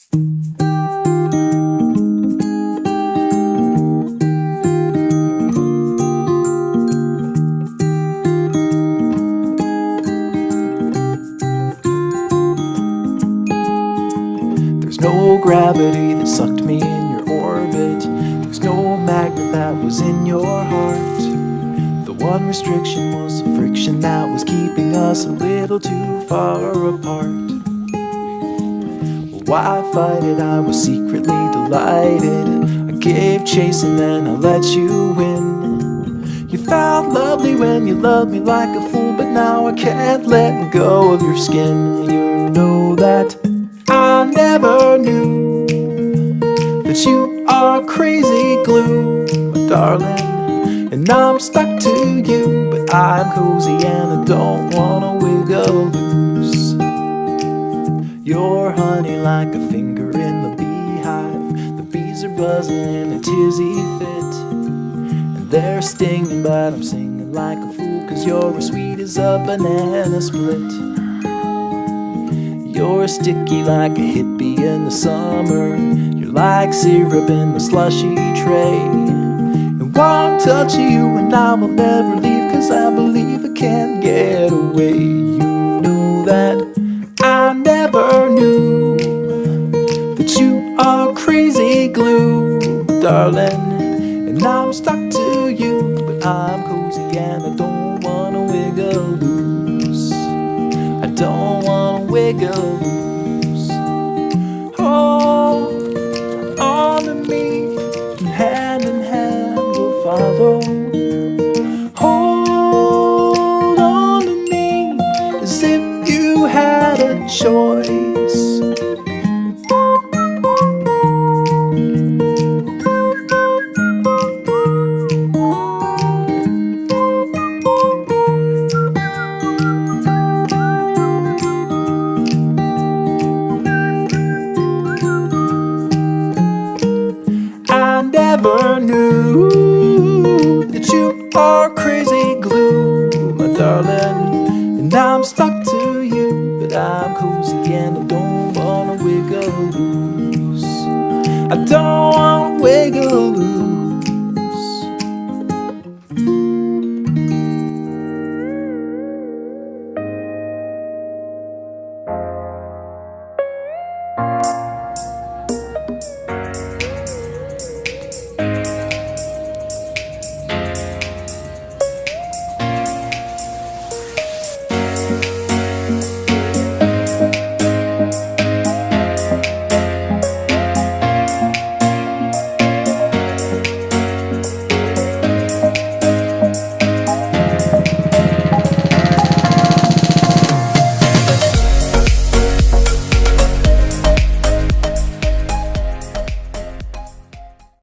There's no gravity that sucked me in your orbit. There's no magnet that was in your heart. The one restriction was the friction that was keeping us a little too far apart. Well, why fight it? I was secretly delighted. I gave chase and then I let you win. You felt lovely when you loved me like a fool, but now I can't let go of your skin. You know that I never knew that you are crazy glue, my darling, and I'm stuck to you, but I'm cozy and I don't wanna wiggle loose. You're honey like a finger in the beehive. The bees are buzzing in a tizzy fit, and they're stinging, but I'm singing like a fool, 'cause you're as sweet as a banana split. You're sticky like a hippie in the summer. You're like syrup in the slushy tray. And one touch of you and I will never leave, 'cause I believe I can't get away. You know that I never knew that you are crazy glue, darling, and I'm stuck to you, but I'm cozy and I don't wanna wiggle loose. I don't wanna wiggle loose. Hold on to me, and hand in hand we'll follow. Hold on to me as if you had a choice. I never knew that you are crazy glue, my darling, and I'm stuck to you, but I'm cozy and I don't wanna wiggle loose. I don't wanna wiggle